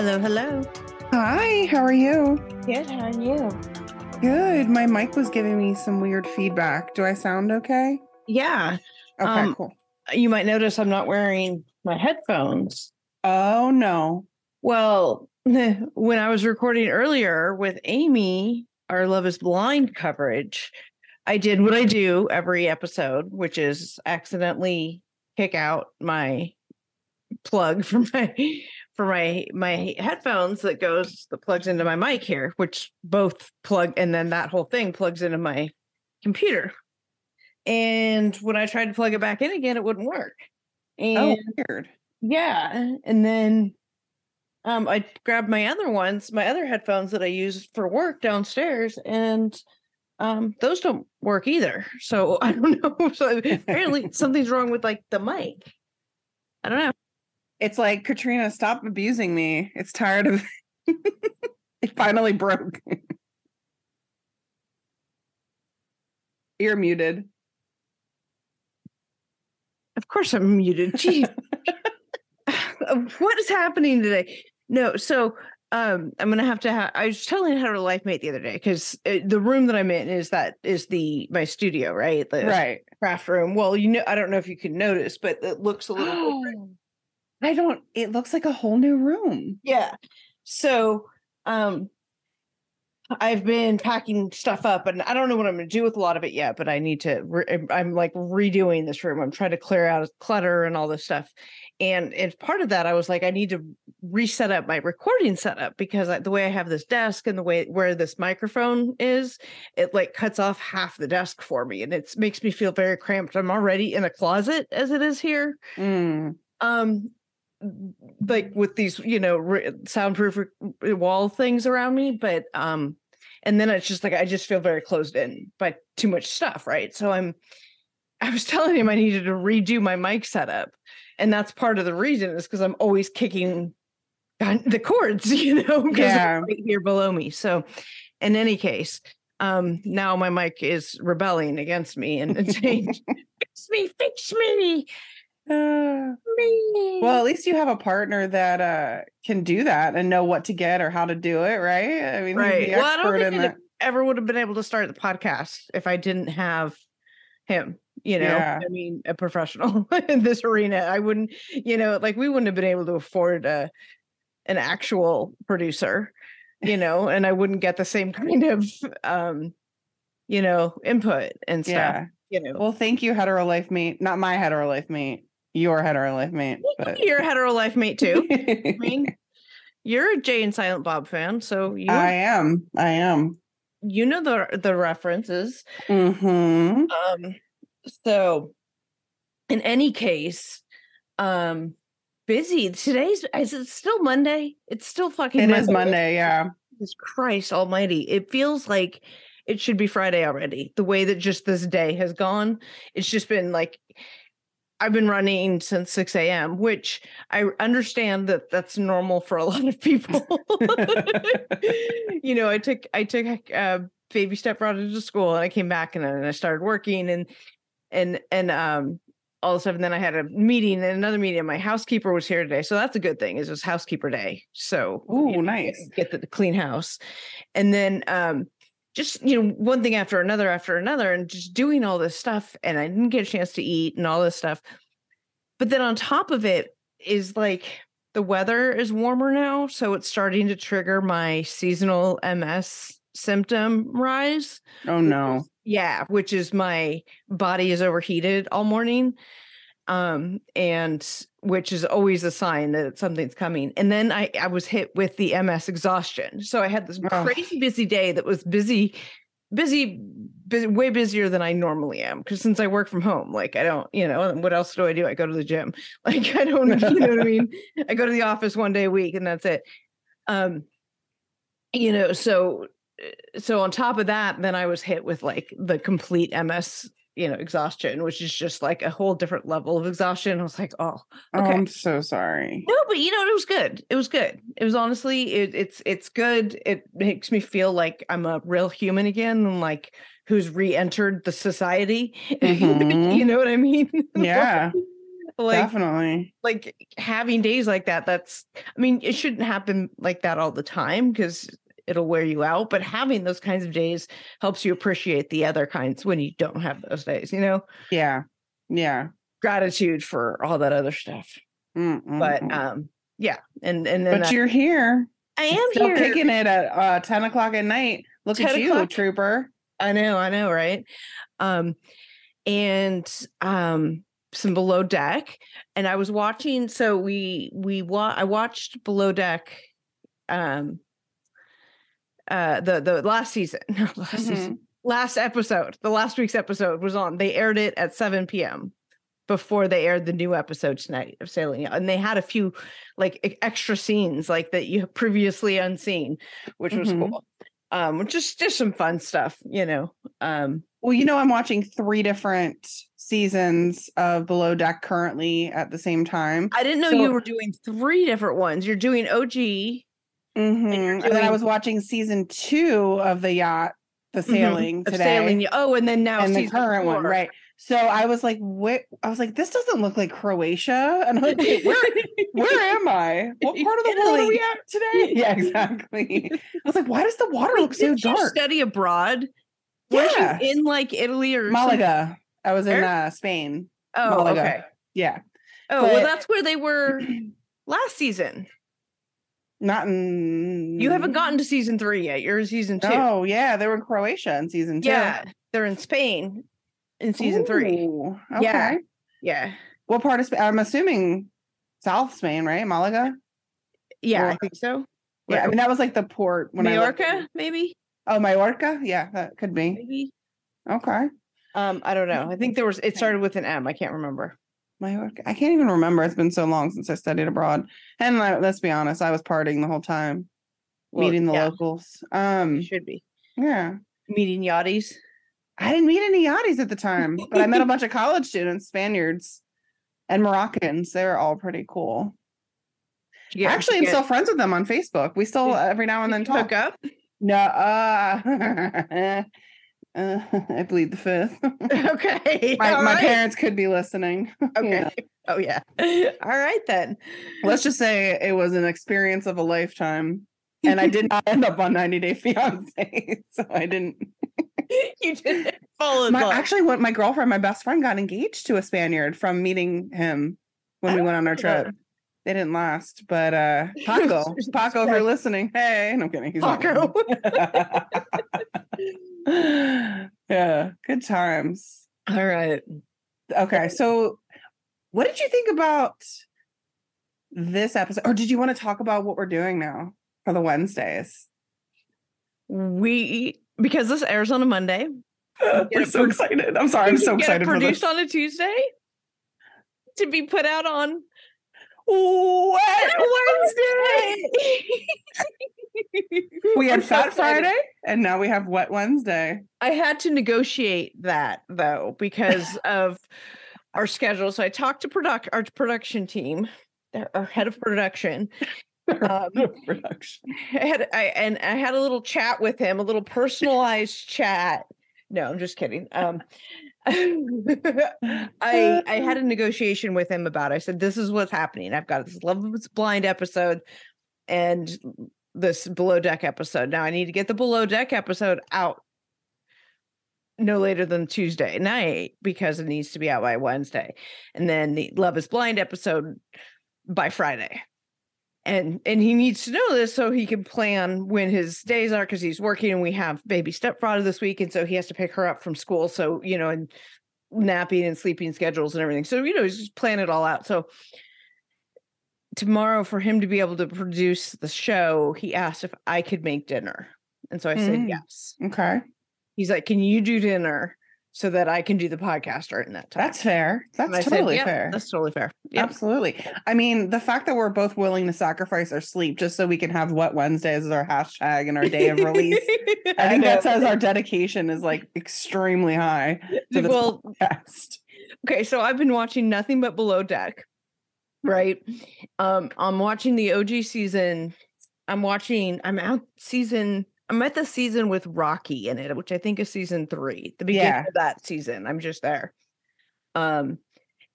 Hello, hello. Hi, how are you? Good, how are you? Good. My mic was giving me some weird feedback. Do I sound okay? Yeah. Okay, cool. You might notice I'm not wearing my headphones. Oh, no. Well, when I was recording earlier with Amy, our Love is Blind coverage, I did what I do every episode, which is accidentally kick out my plug for my headphones that plugs into my mic here, which both plug, and then that whole thing plugs into my computer. And when I tried to plug it back in again, it wouldn't work. And weird. Yeah. And then I grabbed my other headphones that I use for work downstairs, and those don't work either. So I don't know. So apparently something's wrong with like the mic. I don't know. It's like, Katrina, stop abusing me. It's tired of it finally broke. You're muted. Of course I'm muted. Jeez. What is happening today? No, so I'm gonna have to I was telling Heather Life Mate the other day, because the room that I'm in is my studio, right? The craft room. Well, I don't know if you can notice, but it looks a little different. It looks like a whole new room. Yeah. So I've been packing stuff up, and I don't know what I'm going to do with a lot of it yet, but I need to, I'm like redoing this room. I'm trying to clear out clutter and all this stuff. And as part of that, I was like, I need to reset up my recording setup, because the way I have this desk and the way where this microphone is, it like cuts off half the desk for me, and it makes me feel very cramped. I'm already in a closet as it is here. Like with these, soundproof wall things around me, but and then it's just like I just feel very closed in by too much stuff, right? So I was telling him I needed to redo my mic setup, and that's part of the reason, is because I'm always kicking the cords, because they're right here below me. So in any case, now my mic is rebelling against me and saying, fix me. Well, at least you have a partner that can do that and know what to get or how to do it, right? I mean, he's the expert I don't think in that. Ever would have been able to start the podcast if I didn't have him. I mean, a professional in this arena. I wouldn't, like we wouldn't have been able to afford an actual producer, and I wouldn't get the same kind of input and stuff. Well, thank you, Hetero Life Mate. Not my Hetero Life Mate. Your Hetero Life Mate. But you're a Hetero Life Mate too. I mean, you're a Jay and Silent Bob fan, so I am. You know the references. Mm-hmm. So in any case, busy. Is it still Monday? It's still fucking Monday. It is Monday, yeah. Jesus Christ almighty. It feels like it should be Friday already. The way that just this day has gone. It's just been like, I've been running since 6 a.m., which I understand that that's normal for a lot of people. I took baby stepbrother to school, and I came back and I started working, and all of a sudden then I had a meeting and another meeting, and my housekeeper was here today. So that's a good thing, is it's housekeeper day. So nice. Get the clean house. And then just, one thing after another, and just doing all this stuff. And I didn't get a chance to eat and all this stuff. But then on top of it is like the weather is warmer now. So it's starting to trigger my seasonal MS symptom rise. Oh, no. Which is my body is overheated all morning. And which is always a sign that something's coming. And then I was hit with the MS exhaustion. So I had this crazy busy day that was busy, way busier than I normally am. Because since I work from home, like I don't, what else do? I go to the gym. Like I don't, you know what I mean? I go to the office one day a week, and that's it. So on top of that, then I was hit with like the complete MS, exhaustion, which is just like a whole different level of exhaustion. I was like, oh, okay. I'm so sorry. No, but it was good. It was good. It was honestly, it's good. It makes me feel like I'm a real human again, and like who's re-entered the society. Mm-hmm. You know what I mean? Yeah. Definitely. Like having days like that, I mean, it shouldn't happen like that all the time because it'll wear you out, but having those kinds of days helps you appreciate the other kinds when you don't have those days, Yeah. Gratitude for all that other stuff. But yeah. And then but you're here. I am still here kicking it at 10 o'clock at night. Look at you, trooper. I know, right? And some Below Deck, and I was watching. So I watched Below Deck, the last season, last episode, the last week's episode was on. They aired it at 7 p.m. before they aired the new episode tonight of Sailing Yacht, and they had a few like extra scenes like that you have previously unseen, which was cool. Just some fun stuff, Well, I'm watching 3 different seasons of Below Deck currently at the same time. I didn't know you were doing 3 different ones. You're doing OG. And then I was watching season 2 of the yacht, the sailing today. And then now and the current 4. One, right? So I was like, "What?" I was like, "This doesn't look like Croatia." And I'm like, where am I? What part of the world are we at today? Yeah, exactly. I was like, "Why does the water look so dark?" You study abroad? Yeah, in like Italy or Malaga. Something? I was in Spain. Oh, Malaga. Okay. Yeah. Well, that's where they were last season. Not in. You haven't gotten to season 3 yet. You're in season 2. Oh yeah, they were in Croatia in season 2. Yeah, they're in Spain in season 3. Okay. Yeah. What part of Spain? I'm assuming South Spain, right? Malaga. Yeah, I think so. Yeah, I mean that was like the port when Majorca, maybe. Oh, Majorca. Yeah, that could be. Maybe. Okay. I don't know. I think it started with an M. I can't remember. Majorca. I can't even remember. It's been so long since I studied abroad. And let's be honest, I was partying the whole time, meeting the locals. Should be. Yeah. Meeting yachties. I didn't meet any yachties at the time, but I met a bunch of college students, Spaniards, and Moroccans. They were all pretty cool. Actually, I'm still friends with them on Facebook. We still every now and then talk. Hook up? No. I plead the fifth. Okay. My parents could be listening. Okay. Oh yeah. All right then. Let's just say it was an experience of a lifetime, and I did not end up on 90 Day Fiance, so I didn't. You didn't fall in love. Actually, my girlfriend, my best friend, got engaged to a Spaniard from meeting him when we went on our trip. They didn't last, but Paco, if you're listening, hey, no, I'm kidding. He's Paco. Yeah, good times. All right. Okay, so what did you think about this episode? Or did you want to talk about what we're doing now for the Wednesdays? Because this airs on a Monday. We're so excited. I'm sorry, I'm so excited for this. Produced on a Tuesday to be put out on Wednesday. We had Fat Friday and now we have Wet Wednesday. I had to negotiate that though because of our schedule. So I talked to our production team, our head of production. I had a little chat with him, a little personalized chat. No, I'm just kidding. I had a negotiation with him about it. I said, this is what's happening. I've got this Love is Blind episode and this Below Deck episode. Now I need to get the Below Deck episode out no later than Tuesday night because it needs to be out by Wednesday. And then the Love is Blind episode by Friday. And he needs to know this so he can plan when his days are because he's working and we have baby stepfather this week. And so he has to pick her up from school. So, and napping and sleeping schedules and everything. So, he's just planning it all out. So tomorrow for him to be able to produce the show, he asked if I could make dinner. And so I said, yes. Okay. He's like, can you do dinner so that I can do the podcast during that time? That's fair. That's totally fair. That's totally fair. Yep. Absolutely. I mean, the fact that we're both willing to sacrifice our sleep just so we can have Wet Wednesdays as our hashtag and our day of release. I think that says our dedication is like extremely high to this podcast. Okay, so I've been watching nothing but Below Deck, right? I'm watching the OG season. I'm at the season with Rocky in it, which I think is season 3, the beginning of that season. I'm just there.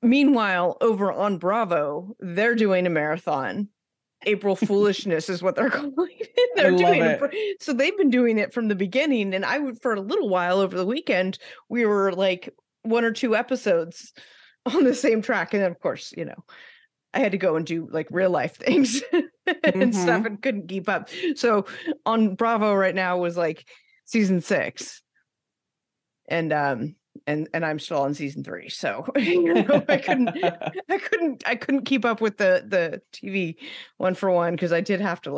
Meanwhile, over on Bravo, they're doing a marathon. April Foolishness is what they're calling it. I love it. So they've been doing it from the beginning. And I would, for a little while over the weekend, we were like 1 or 2 episodes on the same track. And then, of course, I had to go and do like real life things and stuff and couldn't keep up. So on Bravo right now was like season 6. And I'm still on season 3. So I couldn't keep up with the TV one for one, because I did have to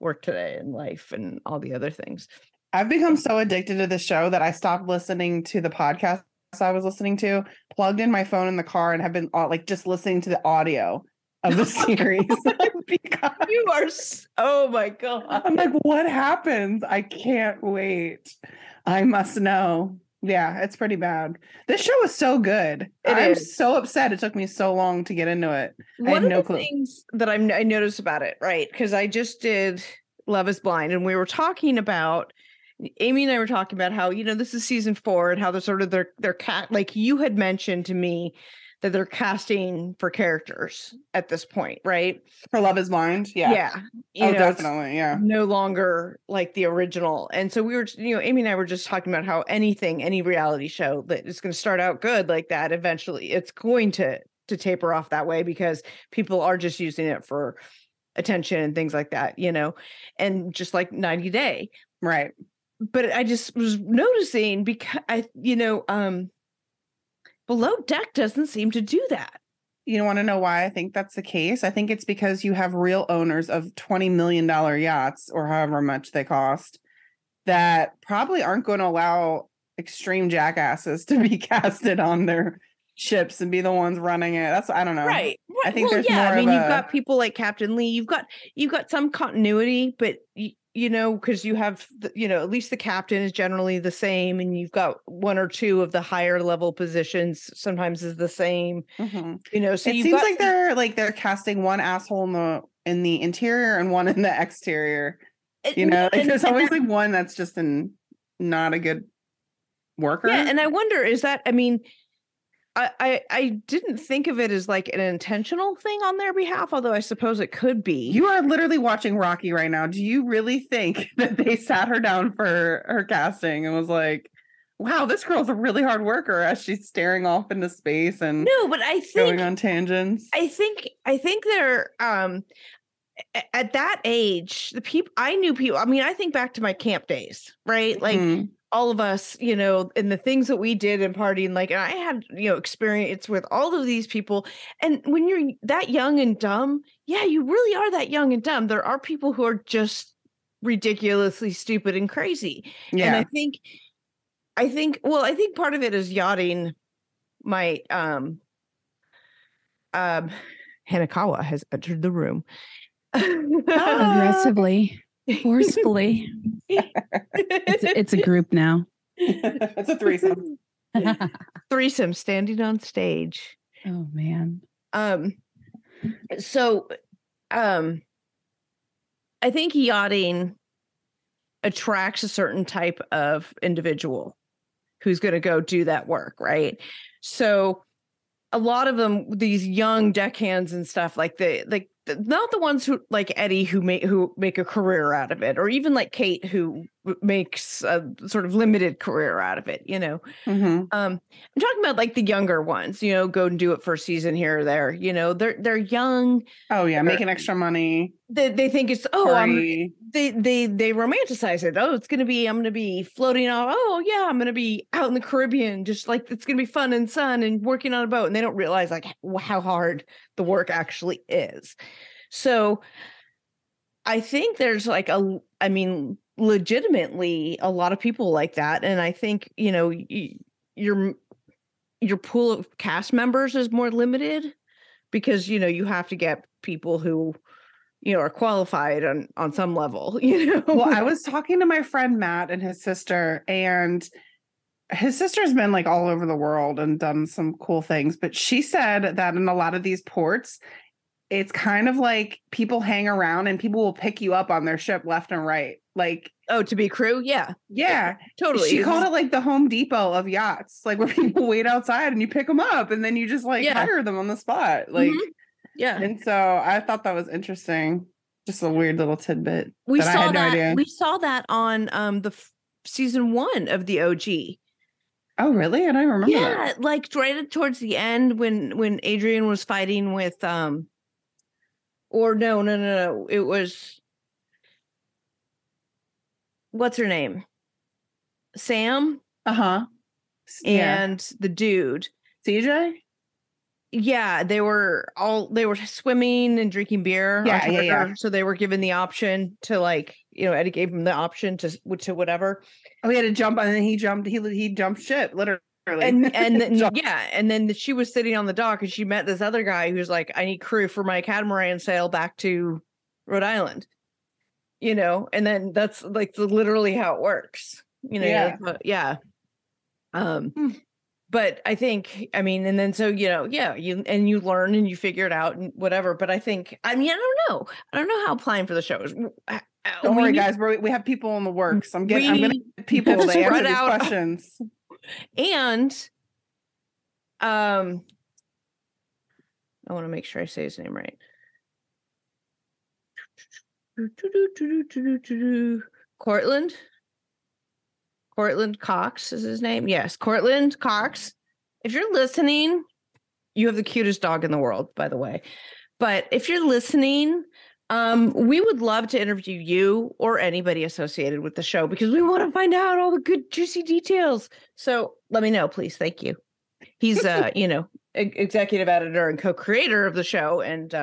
work today and life and all the other things. I've become so addicted to the show that I stopped listening to the podcast I was listening to, plugged in my phone in the car, and have been just listening to the audio of the series. You are oh my God. I'm like, what happens? I can't wait. I must know. Yeah, it's pretty bad. This show is so good. I'm so upset it took me so long to get into it. I had no clue. Things that I noticed about it, right? Because I just did Love is Blind, and we were talking about, Amy and I were talking about how, this is season 4 and how they're sort of their like you had mentioned to me that they're casting for characters at this point, right? For Love is Blind? Yeah. Yeah. Definitely. Yeah. No longer like the original. And so we were, Amy and I were just talking about how any reality show that is going to start out good like that, eventually it's going to taper off that way, because people are just using it for attention and things like that, and just like 90 Day. Right. But I just was noticing, because Below Deck doesn't seem to do that. You want to know why I think that's the case? I think it's because you have real owners of $20 million yachts, or however much they cost, that probably aren't going to allow extreme jackasses to be casted on their ships and be the ones running it. I don't know. Right. I think there's more you've got people like Captain Lee. You've got some continuity, but because you have, at least the captain is generally the same, and you've got 1 or 2 of the higher level positions sometimes is the same. So it seems like they're casting one asshole in the interior and one in the exterior. There's always like one that's just not a good worker. Yeah, and I wonder, is that, I didn't think of it as like an intentional thing on their behalf, although I suppose it could be. You are literally watching Rocky right now. Do you really think that they sat her down for her casting and was like, wow, this girl's a really hard worker, as she's staring off into space and but I think going on tangents? I think they're at that age, the people I knew people. I think back to my camp days, right? Like all of us, and the things that we did and partying, and I had, experience with all of these people. And when you're that young and dumb, yeah, you really are that young and dumb. There are people who are just ridiculously stupid and crazy. Yeah. And I think part of it is yachting. My Hanakawa has entered the room. Aggressively, forcefully. It's a group now. It's a threesome. Threesome standing on stage. Oh man. So I think yachting attracts a certain type of individual who's going to go do that work, right? So a lot of them, these young deckhands and stuff, not the ones who like Eddie who make a career out of it, or even like Kate who makes a sort of limited career out of it. I'm talking about like the younger ones. Go and do it for a season here or there. They're young. Oh yeah, making extra money. They think it's they romanticize it. Oh, I'm gonna be floating off. Oh yeah, I'm gonna be out in the Caribbean, just like it's gonna be fun and sun and working on a boat, and they don't realize like how hard the work actually is. So I think there's legitimately a lot of people like that, and I think your pool of cast members is more limited, because you have to get people who are qualified on some level. Well, I was talking to my friend Matt and his sister, and his sister's been like all over the world and done some cool things, but she said that in a lot of these ports, it's kind of like people hang around and people will pick you up on their ship left and right. Like Oh, to be crew? Yeah. Yeah, Totally. She called it like the Home Depot of yachts, like where people wait outside and you pick them up and then you just like hire them on the spot. Like, yeah. And so I thought that was interesting. Just a weird little tidbit We that I had no idea. We saw that on season 1 of the OG. Oh, really? I don't remember that. Yeah, like right towards the end when Adrian was fighting with or no. It was, what's her name? Sam? Uh-huh. And the dude. CJ? Yeah, they were swimming and drinking beer. Yeah. So they were given the option to like, Eddie gave him the option to whatever. Oh, he had to jump and then he jumped ship, literally. And then she was sitting on the dock and she met this other guy who's like, I need crew for my catamaran sail back to Rhode Island. And then that's like literally how it works. Yeah. But I think, and then so, you learn and you figure it out and whatever. But I think, I don't know how applying for the show is. Don't worry, guys. We have people in the works. I'm going to get people to answer these questions. And, I want to make sure I say his name right. Cortland Cox is his name. Yes, Cortland Cox. If you're listening, you have the cutest dog in the world, by the way. But if you're listening, we would love to interview you or anybody associated with the show because we want to find out all the good, juicy details. So let me know, please. Thank you. He's, executive editor and co-creator of the show. And,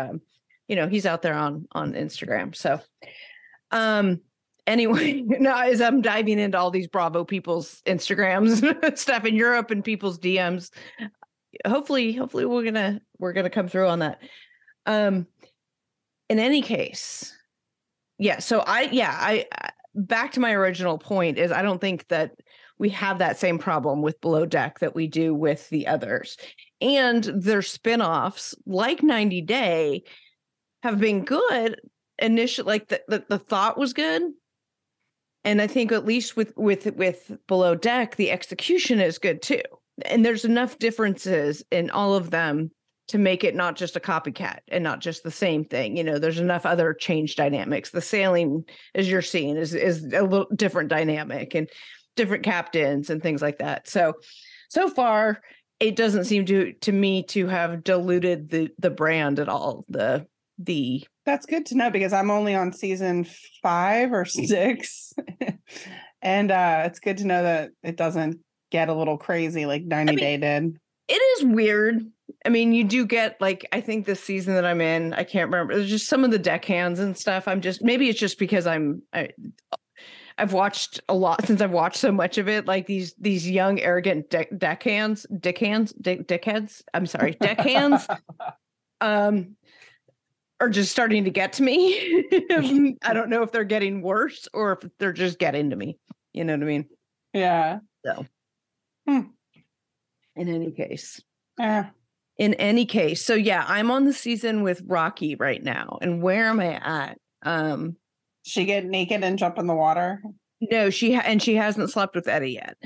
he's out there on Instagram. So, anyway, now as I'm diving into all these Bravo people's Instagrams stuff in Europe and people's DMs, hopefully we're gonna come through on that. In any case, yeah. So I back to my original point is I don't think that we have that same problem with Below Deck that we do with the others, and their spinoffs like 90 Day have been good initially. Like the thought was good. And I think at least with Below Deck, the execution is good too. And there's enough differences in all of them to make it not just a copycat and not just the same thing. There's enough other change dynamics. The sailing, as you're seeing, is a little different dynamic and different captains and things like that. So far, it doesn't seem to me to have diluted the brand at all. That's good to know because I'm only on season 5 or 6. And it's good to know that it doesn't get a little crazy like 90 Day did. It is weird. You do get like, I think this season that I'm in, I can't remember. There's just some of the deckhands and stuff. Maybe it's just because I've watched a lot since I've watched so much of it. Like these young, arrogant deckhands. I'm sorry, deckhands. Are just starting to get to me. I don't know if they're getting worse or if they're just getting to me. You know what I mean? Yeah. So, in any case. So yeah, I'm on the season with Rocky right now. And where am I at? She get naked and jump in the water? No, she hasn't slept with Eddie yet.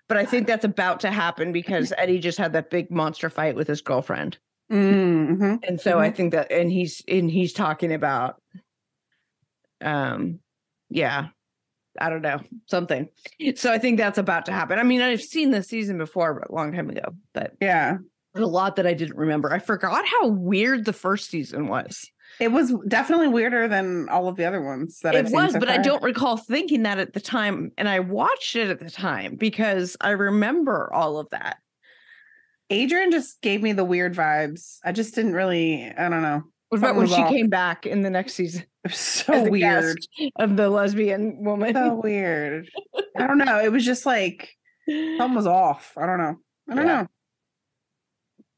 But I think that's about to happen because Eddie just had that big monster fight with his girlfriend. Mm-hmm. And so I think that, and he's talking about, I don't know, something. So I think that's about to happen. I've seen this season before, but a long time ago, but yeah, a lot that I didn't remember. I forgot how weird the first season was. It was definitely weirder than all of the other ones that I've seen so but far. I don't recall thinking that at the time. And I watched it at the time because I remember all of that. Adrian just gave me the weird vibes. I just didn't really, I don't know. What about when she came back in the next season? It was so weird. Of the lesbian woman. So weird. I don't know. It was just like, something was off. I don't know.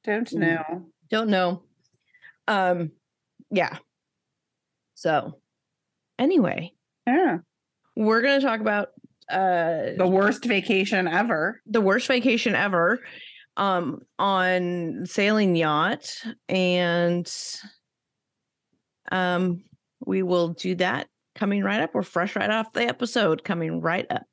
Don't know. Yeah. So anyway. Yeah. We're going to talk about the worst vacation ever. On Sailing Yacht, and we will do that coming right up. We're fresh right off the episode, coming right up.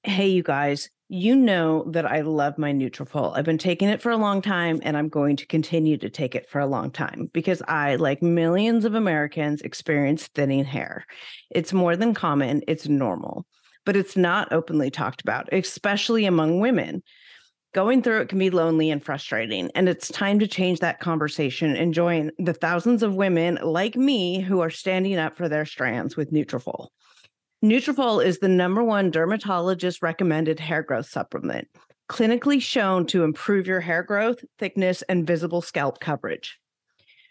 Hey, you guys, you know that I love my Nutrafol. I've been taking it for a long time, and I'm going to continue to take it for a long time because I, like millions of Americans, experience thinning hair. It's more than common. It's normal, but it's not openly talked about, especially among women. Going through it can be lonely and frustrating, and it's time to change that conversation and join the thousands of women like me who are standing up for their strands with Nutrafol. Nutrafol is the #1 dermatologist recommended hair growth supplement, clinically shown to improve your hair growth, thickness, and visible scalp coverage.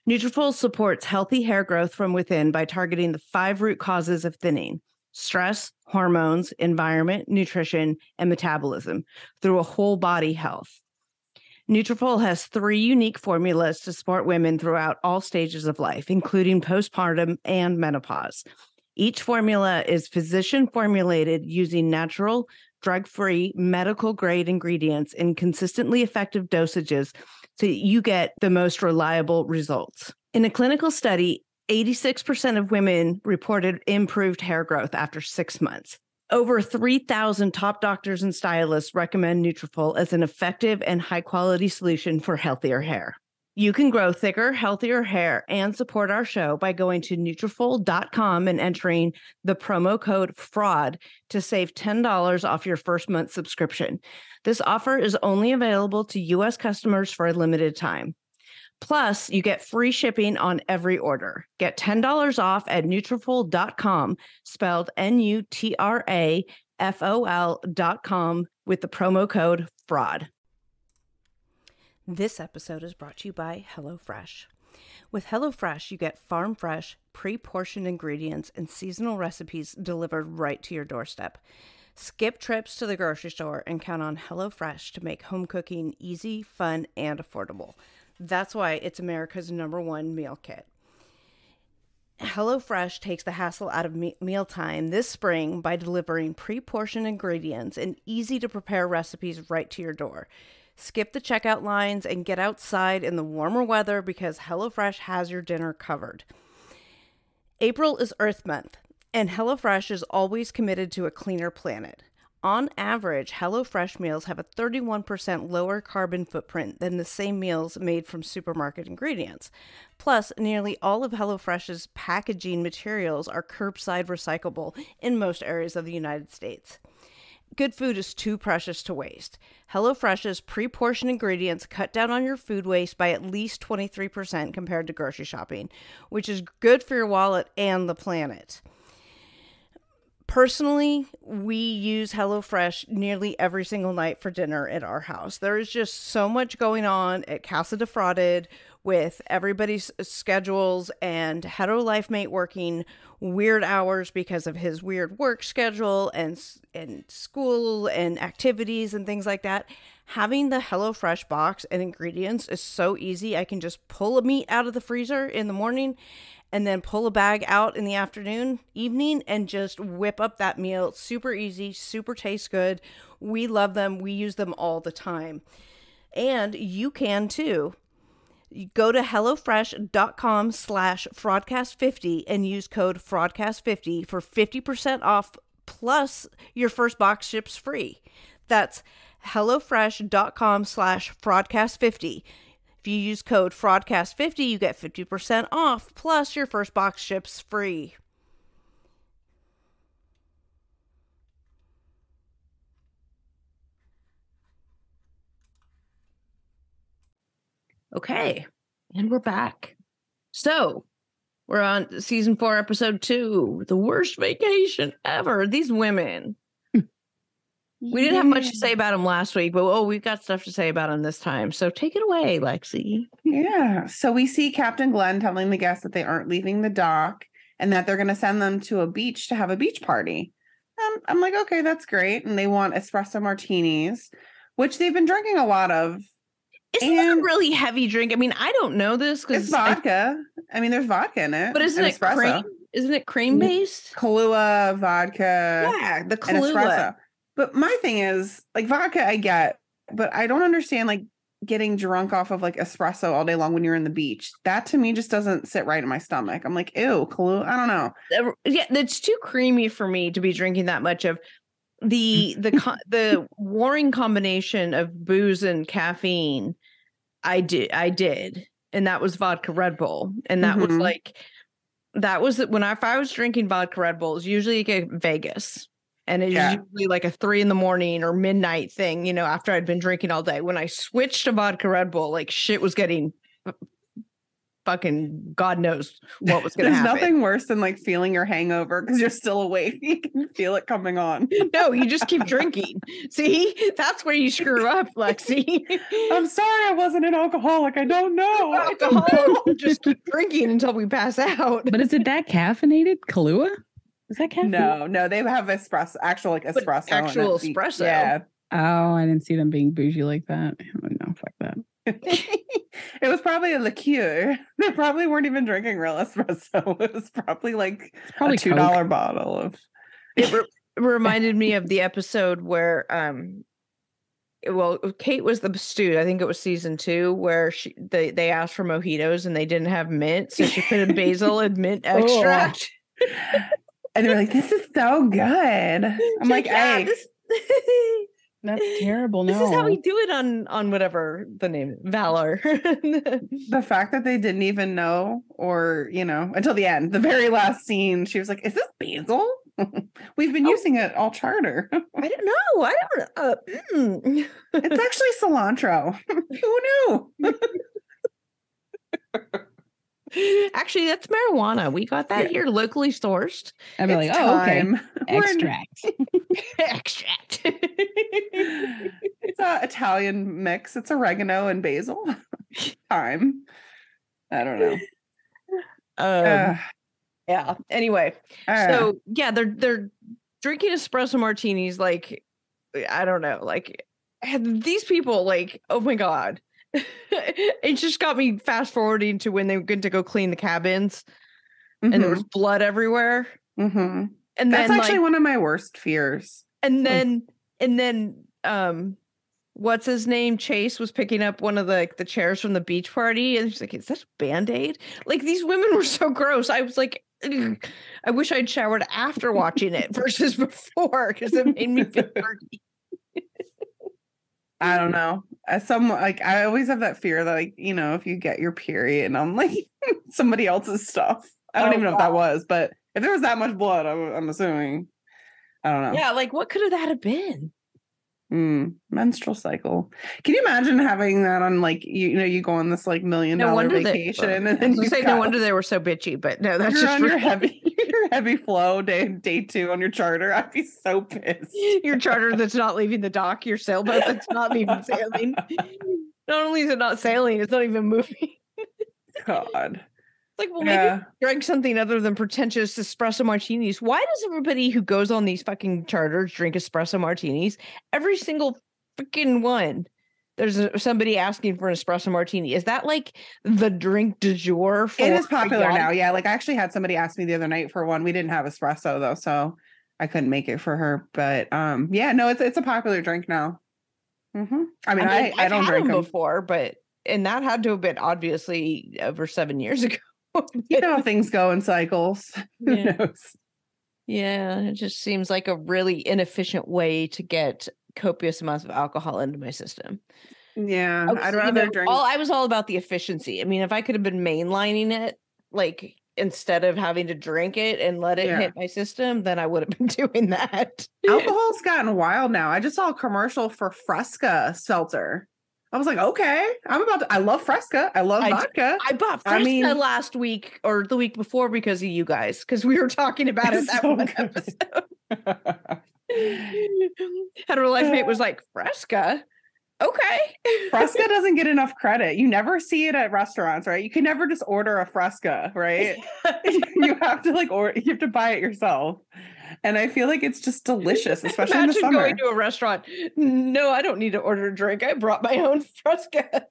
Nutrafol supports healthy hair growth from within by targeting the 5 root causes of thinning: stress, hormones, environment, nutrition, and metabolism through a whole body health. Nutrafol has 3 unique formulas to support women throughout all stages of life, including postpartum and menopause. Each formula is physician formulated using natural, drug-free, medical-grade ingredients in consistently effective dosages so you get the most reliable results. In a clinical study, 86% of women reported improved hair growth after 6 months. Over 3,000 top doctors and stylists recommend Nutrafol as an effective and high-quality solution for healthier hair. You can grow thicker, healthier hair and support our show by going to Nutrafol.com and entering the promo code FRAUD to save $10 off your first month subscription. This offer is only available to U.S. customers for a limited time. Plus, you get free shipping on every order. Get $10 off at Nutrafol.com, spelled Nutrafol.com, with the promo code FRAUD. This episode is brought to you by HelloFresh. With HelloFresh, you get farm-fresh, pre-portioned ingredients and seasonal recipes delivered right to your doorstep. Skip trips to the grocery store and count on HelloFresh to make home cooking easy, fun, and affordable. That's why it's America's #1 meal kit. HelloFresh takes the hassle out of mealtime this spring by delivering pre-portioned ingredients and easy-to-prepare recipes right to your door. Skip the checkout lines and get outside in the warmer weather because HelloFresh has your dinner covered. April is Earth Month, and HelloFresh is always committed to a cleaner planet. On average, HelloFresh meals have a 31% lower carbon footprint than the same meals made from supermarket ingredients. Plus, nearly all of HelloFresh's packaging materials are curbside recyclable in most areas of the United States. Good food is too precious to waste. HelloFresh's pre-portioned ingredients cut down on your food waste by at least 23% compared to grocery shopping, which is good for your wallet and the planet. Personally, we use HelloFresh nearly every single night for dinner at our house. There is just so much going on at Casa Defrauded with everybody's schedules and hetero life mate working weird hours because of his weird work schedule and school and activities and things like that. Having the HelloFresh box and ingredients is so easy. I can just pull a meat out of the freezer in the morning and then pull a bag out in the evening, and just whip up that meal. It's super easy, super tastes good. We love them. We use them all the time. And you can too. You go to HelloFresh.com/Fraudcast50 and use code Fraudcast50 for 50% off, plus your first box ships free. That's HelloFresh.com/Fraudcast50. If you use code Fraudcast50, you get 50% off, plus your first box ships free. Okay, and we're back. So, we're on season 4, episode 2, the worst vacation ever. These women. We didn't have much to say about them last week, but we've got stuff to say about them this time. So take it away, Lexi. Yeah. So we see Captain Glenn telling the guests that they aren't leaving the dock and that they're going to send them to a beach to have a beach party. I'm like, okay, that's great. And they want espresso martinis, which they've been drinking a lot of. Isn't that a really heavy drink? I mean, I don't know this because it's vodka. I mean, there's vodka in it. But isn't it espresso. cream? Isn't it cream based? Kahlua, vodka. Yeah, the and Kahlua. espresso. But my thing is, like, vodka I get, but I don't understand, like, getting drunk off of like espresso all day long when you're in the beach. That to me just doesn't sit right in my stomach. I'm like, ew, Kahlua. I don't know. Yeah, it's too creamy for me to be drinking that much of the warring combination of booze and caffeine. I did, and that was vodka Red Bull, and that was like that was when if I was drinking vodka Red Bulls, usually at Vegas. And it's usually like a 3 a.m. or midnight thing, you know, after I'd been drinking all day. When I switched to vodka Red Bull, like shit was getting fucking God knows what was going to happen. There's nothing worse than like feeling your hangover because you're still awake. You can feel it coming on. No, you just keep drinking. See, that's where you screw up, Lexi. I'm sorry I wasn't an alcoholic. I don't know. Alcoholic just keep drinking until we pass out. But is it that caffeinated? Kahlua? Is that caffeine? No, they have espresso, actual like espresso. Actual espresso. Yeah. Oh, I didn't see them being bougie like that. Oh, no, fuck that. It was probably a liqueur. They probably weren't even drinking real espresso. It was probably like a $2 Coke. bottle of. It reminded me of the episode where Kate was the steward. I think it was season 2 where they asked for mojitos and they didn't have mint, so she put in basil and mint extract. And they were like, "This is so good." I'm like, "Hey, that's terrible." No, this is how we do it on whatever the name Valor. The fact that they didn't even know, or you know, until the end, the very last scene, she was like, "Is this basil? We've been using it all charter." I don't know. I don't. It's actually cilantro. Who knew? Actually, that's marijuana. We got that here locally sourced. I'd be like, oh, okay. Extract. Extract. It's an Italian mix. It's oregano and basil. Time. I don't know. Yeah. Anyway, so yeah, they're drinking espresso martinis. Like, I don't know. Like, these people, like, oh my God. It just got me fast forwarding to when they were going to go clean the cabins and there was blood everywhere. And that's then actually one of my worst fears. And then what's his name? Chase was picking up one of the chairs from the beach party and she's like, "Is that a Band-Aid?" Like, these women were so gross. I was like, ugh. I wish I'd showered after watching it versus before because it made me feel dirty. I don't know. I always have that fear that, like, you know, if you get your period and I'm like somebody else's stuff. I don't even know if that was, but if there was that much blood, I'm assuming. I don't know. Yeah, like what could that have been? Menstrual cycle. Can you imagine having that on, like, you go on this like $1 million vacation and then no wonder they were so bitchy, but no, that's you're just on your heavy flow day 2 on your charter. I'd be so pissed. Your charter that's not leaving the dock, your sailboat that's not even sailing. Not only is it not sailing, it's not even moving. God. Like, well, maybe drink something other than pretentious espresso martinis. Why does everybody who goes on these fucking charters drink espresso martinis? Every single freaking one. There's somebody asking for an espresso martini. Is that like the drink du jour? It is popular now. Yeah. Like, I actually had somebody ask me the other night for one. We didn't have espresso though, so I couldn't make it for her. But yeah, no, it's a popular drink now. I mean, I don't drink them before, and that had to have been obviously over 7 years ago. You know how things go in cycles. Who knows? Yeah, it just seems like a really inefficient way to get copious amounts of alcohol into my system. Yeah, I'd rather drink. I was all about the efficiency. I mean, if I could have been mainlining it, like instead of having to drink it and let it hit my system, then I would have been doing that. Alcohol's gotten wild now. I just saw a commercial for Fresca seltzer. I was like, okay, I love Fresca. I love vodka. I bought Fresca last week or the week before because of you guys, because we were talking about it that one episode. Hetero Life Mate was like, Fresca? Okay. Fresca doesn't get enough credit. You never see it at restaurants, right? You can never just order a Fresca, right? You have to you have to buy it yourself. And I feel like it's just delicious, especially in the summer. Going to a restaurant. No, I don't need to order a drink. I brought my own Fresca.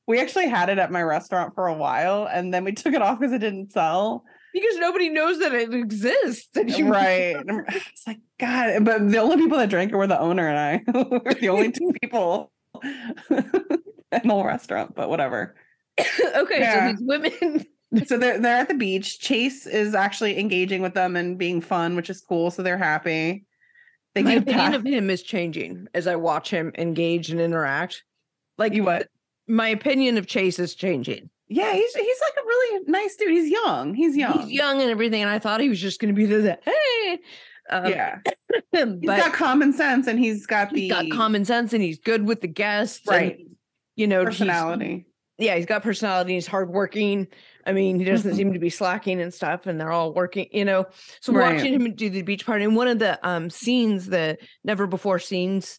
We actually had it at my restaurant for a while, and then we took it off because it didn't sell. Because nobody knows that it exists. Right. It's like, God. But the only people that drank it were the owner and I. We're the only 2 people. in the whole restaurant, but whatever. Okay, Yeah. so these women. So they're at the beach. Chase is actually engaging with them and being fun, which is cool. So they're happy. They My get opinion back. of him is changing as I watch him engage and interact. Like You what? My opinion of Chase is changing. Yeah, he's like a really nice dude. He's young. He's young and everything, and I thought he was just going to be the hey. Yeah. But he's got common sense, and he's got common sense, and he's good with the guests, right? And, you know, personality. He's got personality. He's hardworking. I mean, he doesn't seem to be slacking and stuff, and they're all working, you know. So watching him do the beach party, and one of the scenes, the never before scenes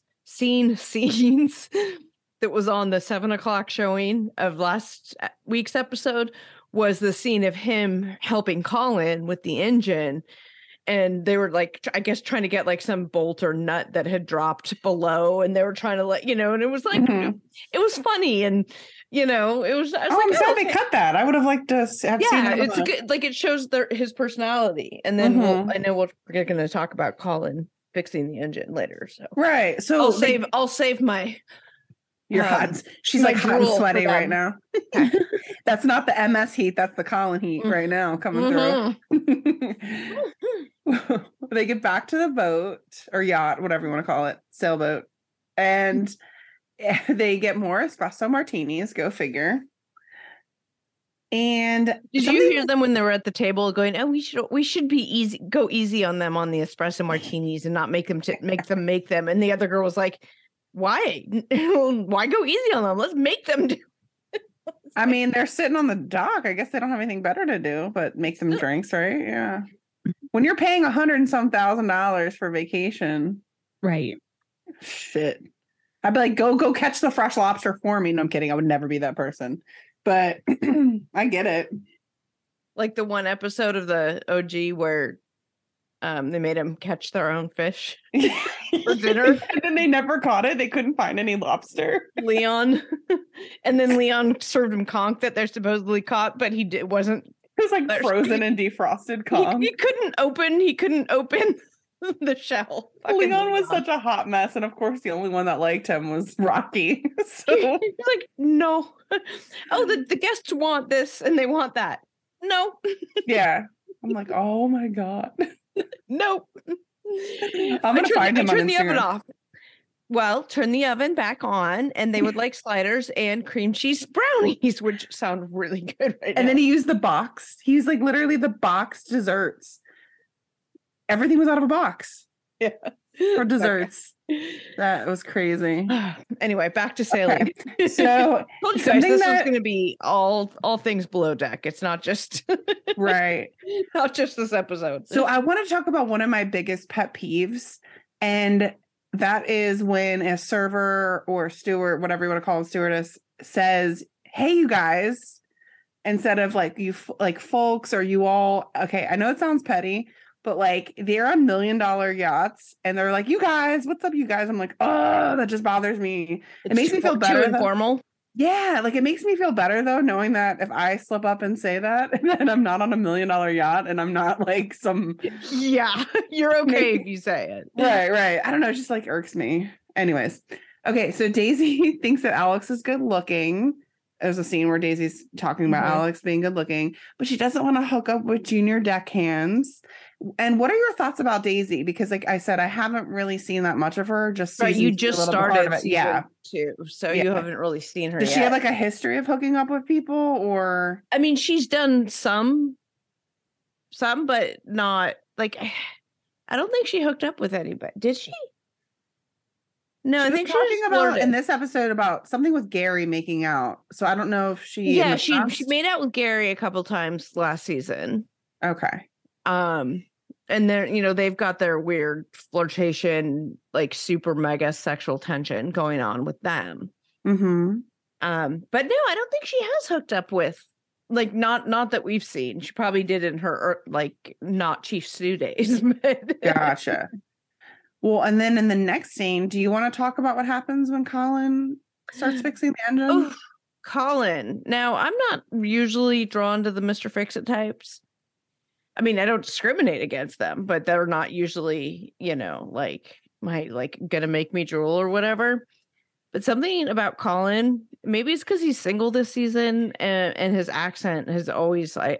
that was on the 7:00 showing of last week's episode was the scene of him helping Colin with the engine. And they were like, I guess, trying to get like some bolt or nut that had dropped below. And they were trying to let, you know, and it was like, it was funny. And, you know, it was, I was I'm sad they cut that. I would have liked to have seen it. It's good. Like, it shows his personality. And then I know we're going to talk about Colin fixing the engine later. So, right. So I'll save my, your hot. She's like hot and sweaty right now. That's not the MS heat. That's the Colin heat right now coming through. They get back to the boat or yacht, whatever you want to call it, sailboat, and they get more espresso martinis. Go figure. And did you hear them when they were at the table going, "Oh, we should be go easy on them on the espresso martinis and not make them make them." And the other girl was like, "Why? Why go easy on them? Let's make them do." I mean, they're sitting on the dock. I guess they don't have anything better to do but make them drinks, right? Yeah. When you're paying $100 and some $1,000 for vacation, right? Shit, I'd be like, go catch the fresh lobster for me. No, I'm kidding. I would never be that person, but I get it. Like the one episode of the OG where they made them catch their own fish for dinner, and then they never caught it. They couldn't find any lobster. Leon, and then Leon served him conch that they're supposedly caught, but wasn't. It was like frozen and defrosted conch. He couldn't open the shell. Leon was such a hot mess, and of course, the only one that liked him was Rocky. So he's like, no. Oh, the guests want this and they want that. No. Yeah. I'm like, oh my God. Nope. I'm gonna find him on the oven off. Well, turn the oven back on, and they would like sliders and cream cheese brownies, which sound really good right now. And then he used the box. He used like literally the box desserts. Everything was out of a box. Yeah. For desserts. Okay. That was crazy. Anyway, back to sailing. Okay. So told you guys this was going to be all things below deck. It's not just right. Not just this episode. So I want to talk about one of my biggest pet peeves, and that is when a server or steward, whatever you want to call it, stewardess, says, "Hey, you guys," instead of like you, like folks or you all. Okay, I know it sounds petty, but like they're on $1 million yachts and they're like, "You guys, what's up, you guys?" I'm like, oh, that just bothers me. It makes me feel better. Too informal. Yeah, like it makes me feel better though, knowing that if I slip up and say that, and I'm not on $1 million yacht, and I'm not like some. Yeah, you're okay if you say it. Right. I don't know, it just like irks me. Anyways, okay, so Daisy thinks that Alex is good looking. There's a scene where Daisy's talking about Alex being good looking, but she doesn't want to hook up with junior deckhands. And what are your thoughts about Daisy? Because like I said, I haven't really seen that much of her. Just right, you just started it. Yeah. Too, so you haven't really seen her. Does she have like a history of hooking up with people, or? I mean, she's done some, but not like. I don't think she hooked up with anybody. Did she? No, I think she was talking about in this episode about something with Gary making out. So I don't know if she. Yeah, she made out with Gary a couple times last season. Okay. And they're, they've got their weird flirtation, like super mega sexual tension going on with them. Mm-hmm. But no, I don't think she has hooked up with, like, not that we've seen. She probably did in her like not Chief Stew days. Gotcha. Well, and then in the next scene, do you want to talk about what happens when Colin starts fixing the engine? Oh, Colin. Now, I'm not usually drawn to the Mr. Fix-It types. I mean, I don't discriminate against them, but they're not usually, like gonna make me drool or whatever. But something about Colin, maybe it's because he's single this season, and his accent has always I'm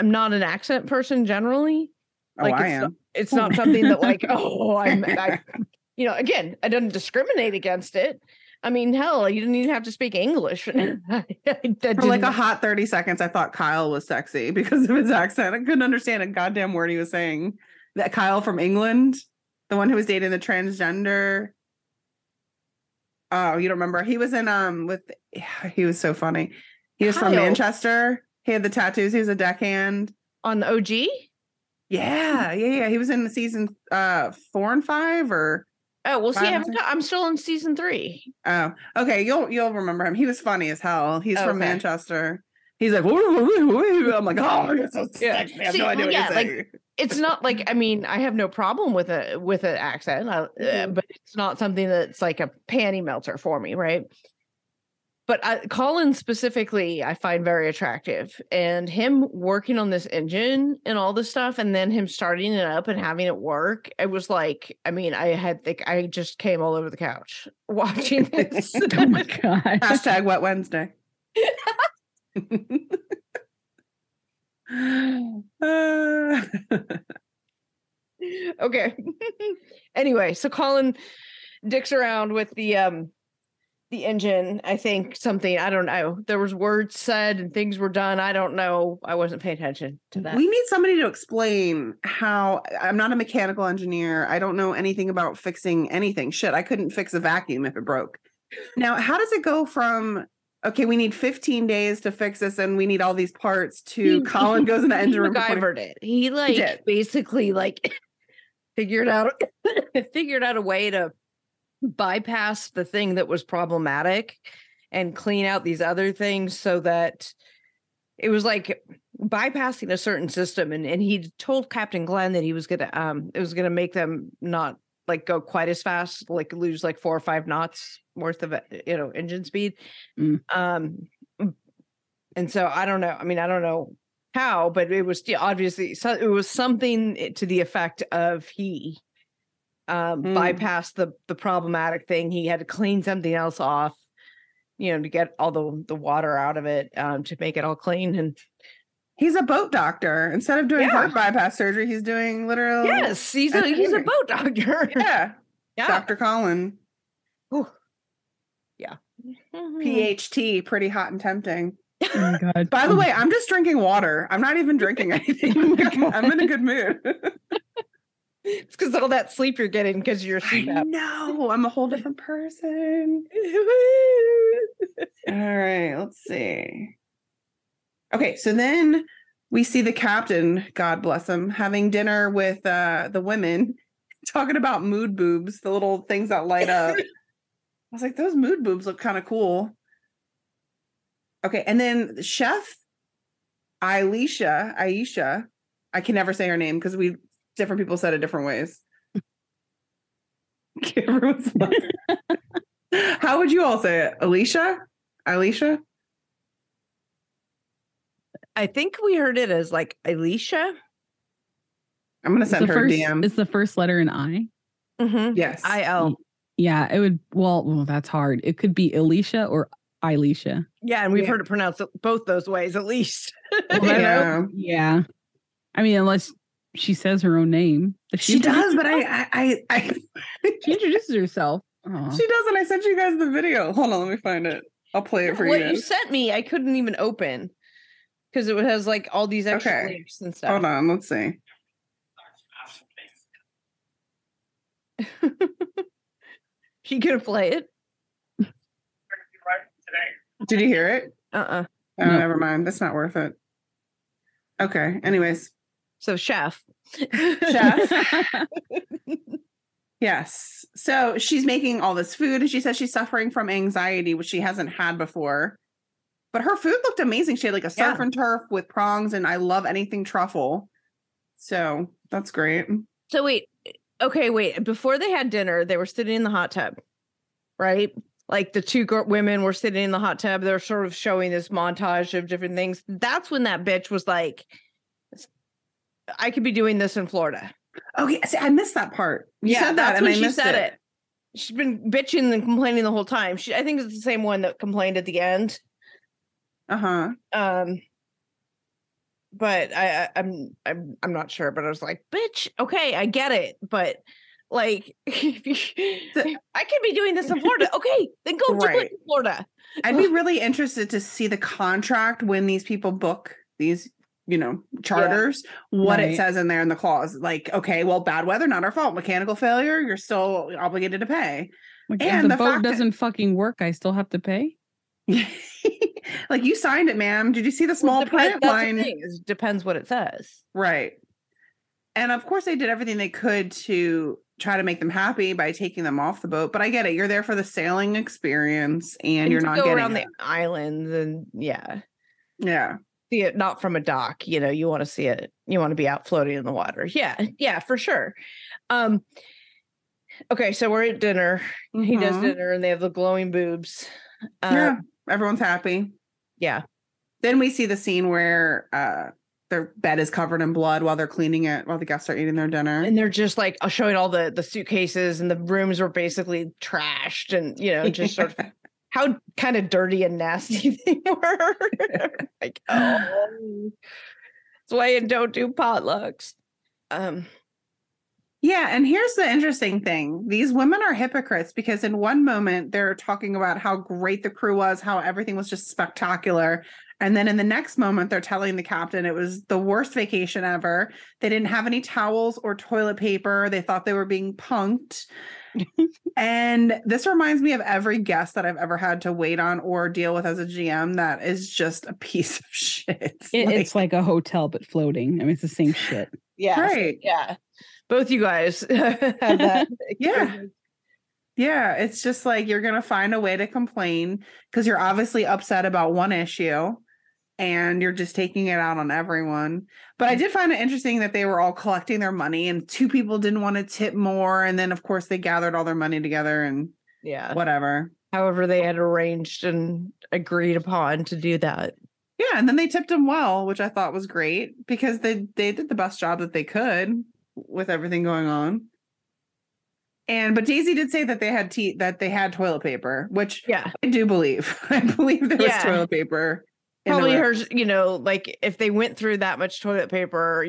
not an accent person generally. Like I am. It's not something that like, again, I don't discriminate against it. I mean, hell, you didn't even have to speak English. For like a hot 30 seconds, I thought Kyle was sexy because of his accent. I couldn't understand a goddamn word he was saying. That Kyle from England, the one who was dating the transgender. Oh, you don't remember? He was in he was so funny. He was from Manchester. He had the tattoos. He was a deckhand on the OG. Yeah. He was in the season 4 and 5 or. Oh, well, see, I'm still in season 3. Oh, okay. You'll remember him. He was funny as hell. He's from Manchester. He's like, I'm like, oh, you're so sexy. I have no idea what you're saying. Like, it's not like, I mean, I have no problem with an accent, but it's not something that's like a panty melter for me, right? But Colin specifically, I find very attractive, and him working on this engine and all this stuff, and then him starting it up and having it work. It was like, I mean, I just came all over the couch watching this. Oh my god! Hashtag Wet Wednesday. Okay. Anyway, so Colin dicks around with the engine. I think something, I don't know. There was words said and things were done. I don't know. I wasn't paying attention to that. We need somebody to explain how. I'm not a mechanical engineer. I don't know anything about fixing anything. Shit, I couldn't fix a vacuum if it broke. Now, how does it go from, okay, we need 15 days to fix this and we need all these parts to Colin goes in the engine room. He basically figured out a way to bypass the thing that was problematic and clean out these other things, so that it was like bypassing a certain system. And he told Captain Glenn that he was gonna make them not like go quite as fast, like lose like 4 or 5 knots worth of engine speed. And so I don't know. I mean, I don't know how, but it was obviously it was something to the effect of he bypassed the problematic thing. He had to clean something else off, to get all the water out of it, to make it all clean. And he's a boat doctor. Instead of doing heart bypass surgery, he's doing literal. Yes, he's a boat doctor. Yeah. Dr. Colin. Ooh. Yeah. PhD, pretty hot and tempting. Oh my god. By the way, I'm just drinking water. I'm not even drinking anything. I'm in a good mood. It's because all that sleep you're getting because you're CPAP. No, I'm a whole different person. All right, let's see. Okay, so then we see the captain, God bless him, having dinner with the women, talking about mood boobs, the little things that light up. I was like, those mood boobs look kind of cool. Okay, and then Chef Aisha, I can never say her name because different people said it different ways. Everyone's like, how would you all say it? Alicia? I think we heard it as like Alicia. I'm gonna send her a DM. It's the first letter in I. Mm-hmm. Yes. I-L. Yeah, it would. Well, that's hard. It could be Alicia or Elisha. Yeah, and we've heard it pronounced both those ways at least. Yeah. I mean, unless she says her own name. She does, but I she introduces herself. Aww. She does, and I sent you guys the video. Hold on, let me find it. I'll play it for you. What you sent me, I couldn't even open because it has like all these extra links and stuff. Hold on, let's see. She gonna play it? Did you hear it? Oh, no. Never mind. That's not worth it. Okay. Anyways. So chef. Yes. So she's making all this food and she says she's suffering from anxiety, which she hasn't had before. But her food looked amazing. She had like a surf and turf with prongs, and I love anything truffle. So that's great. So wait. Before they had dinner, they were sitting in the hot tub, right? Like the two women were sitting in the hot tub. They're sort of showing this montage of different things. That's when that bitch was like, I could be doing this in Florida. Okay. See, I missed that part. You said that and I missed it. She's been bitching and complaining the whole time. I think it's the same one that complained at the end. Uh-huh. But I'm not sure. But I was like, bitch, okay, I get it. But like, I could be doing this in Florida. Okay, then go do it in Florida. I'd be really interested to see the contract when these people book these, charters, what it says in there in the clause. Like, okay, well, bad weather, not our fault. Mechanical failure, you're still obligated to pay. Like, and the boat doesn't fucking work, I still have to pay? Like, you signed it, ma'am. Did you see the small print line? It depends what it says. Right. And of course they did everything they could to try to make them happy by taking them off the boat. But I get it. You're there for the sailing experience and you're not getting around the islands and yeah. See it not from a dock, you want to see it. You want to be out floating in the water. Yeah, for sure. Okay, so we're at dinner. Mm-hmm. He does dinner and they have the glowing boobs. Everyone's happy. Yeah. Then we see the scene where their bed is covered in blood while they're cleaning it, while the guests are eating their dinner. And they're just like showing all the suitcases and the rooms were basically trashed and, just sort of how kind of dirty and nasty they were. Like, oh, that's why you don't do potlucks. Yeah, and here's the interesting thing. These women are hypocrites because in one moment they're talking about how great the crew was, how everything was just spectacular. And then in the next moment, they're telling the captain it was the worst vacation ever. They didn't have any towels or toilet paper. They thought they were being punked. And this reminds me of every guest that I've ever had to wait on or deal with as a GM that is just a piece of shit. It's like a hotel, but floating. I mean, it's the same shit. Yeah. Right. Yeah. Both you guys have that. Yeah. It's just like you're going to find a way to complain because you're obviously upset about one issue and you're just taking it out on everyone. But I did find it interesting that they were all collecting their money and two people didn't want to tip more. And then, of course, they gathered all their money together and whatever. However, they had arranged and agreed upon to do that. Yeah. And then they tipped them well, which I thought was great because they did the best job that they could with everything going on. But Daisy did say that they had toilet paper, which I do believe. I believe there was toilet paper. Probably hers, like if they went through that much toilet paper,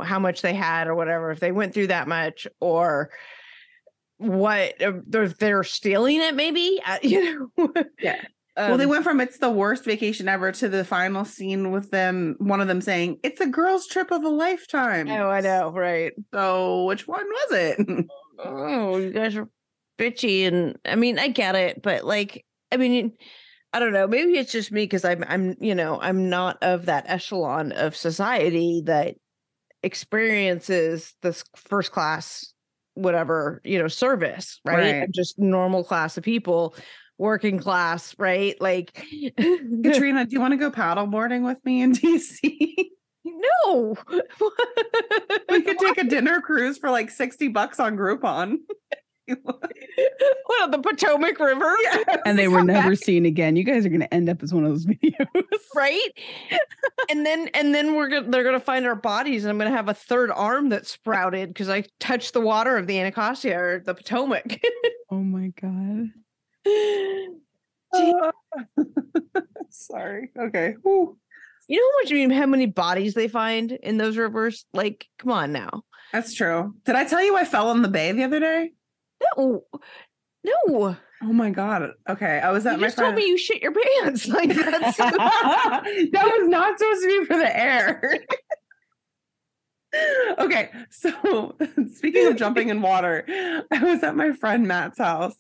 how much they had or whatever, if they went through that much or what they're stealing it, maybe, Yeah. Well, they went from it's the worst vacation ever to the final scene with one of them saying it's a girl's trip of a lifetime. Oh, I know. Right. So which one was it? Oh, you guys are bitchy. And I mean, I get it, but I don't know. Maybe it's just me because I'm not of that echelon of society that experiences this first class, whatever, service, right? I'm just normal class of people, working class, right? Like, Katrina, do you want to go paddleboarding with me in DC? No. We could take a dinner cruise for like $60 on Groupon. What, on the Potomac River? Yes. And they were never seen again. You guys are going to end up as one of those videos, right? And then they're gonna find our bodies, and I'm gonna have a third arm that sprouted because I touched the water of the Anacostia or the Potomac. Oh my god. Sorry. Okay. Whew. You know how many bodies they find in those rivers? Like, come on now. That's true. Did I tell you I fell in the bay the other day? No. Oh my god. Okay. I was at you just told me you shit your pants. Like that's that was not supposed to be for the air. Okay. So speaking of jumping in water, I was at my friend Matt's house.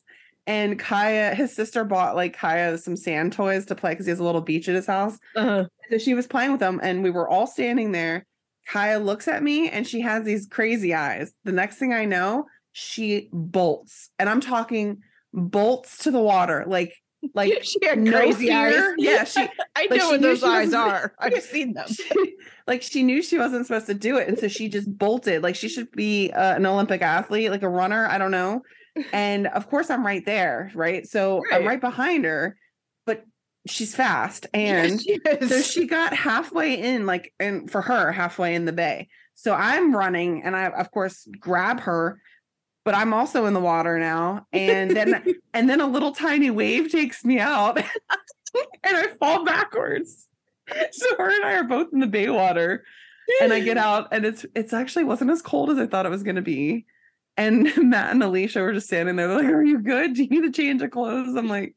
And Kaya, his sister bought Kaya some sand toys to play because he has a little beach at his house. Uh-huh. So she was playing with them and we were all standing there. Kaya looks at me and she has these crazy eyes. The next thing I know, she bolts. And I'm talking bolts to the water. Like she had no crazy fear. eyes. Yeah, I know what those eyes are. I've seen them. She knew she wasn't supposed to do it. And so she just bolted. Like she should be an Olympic athlete, like a runner. I don't know. And of course I'm right there, right? So I'm right behind her, but she's fast. And so she got halfway in, and for her, halfway in the bay. So I'm running and I, of course, grab her. but I'm also in the water now. And then a little tiny wave takes me out and I fall backwards. So her and I are both in the bay water and I get out and it's actually wasn't as cold as I thought it was going to be. And Matt and Alicia were just standing there. They're like, are you good? Do you need a change of clothes? I'm like,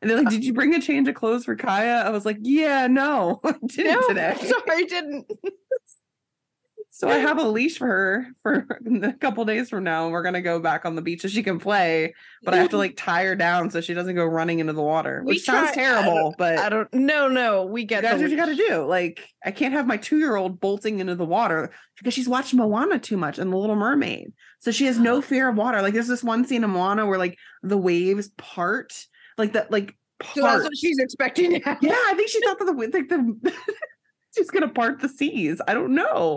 and they're like, did you bring a change of clothes for Kaya? I was like, yeah, no, I didn't today. Sorry, I didn't. So I have a leash for her for a couple days from now. We're gonna go back on the beach so she can play, but I have to like tie her down so she doesn't go running into the water. Which sounds terrible, but I don't. No, we get that's what you got to do. Like I can't have my 2-year-old bolting into the water because she's watched Moana too much and The Little Mermaid, so she has no fear of water. Like there's this one scene in Moana where like the waves part, like that, like part. So that's what she's expecting to happen. Yeah, I think she thought that the she's gonna part the seas. I don't know.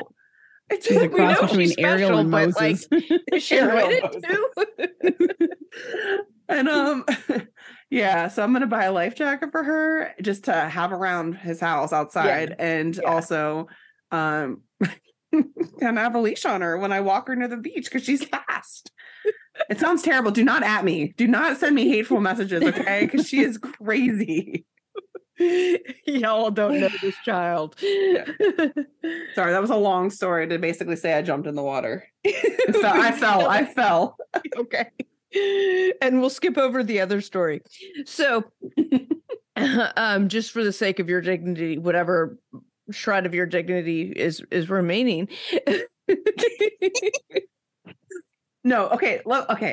She's a cross between Ariel and Moses. Like, is she related too? And yeah, so I'm gonna buy a life jacket for her just to have around his house outside, and also kind of have a leash on her when I walk her near the beach because she's fast. It sounds terrible. Do not at me. Do not send me hateful messages, okay? Because she is crazy. Y'all don't know this child. Yeah. Sorry, that was a long story to basically say I jumped in the water. I fell. Okay. And we'll skip over the other story. So just for the sake of your dignity, whatever shred of your dignity is remaining. No, okay,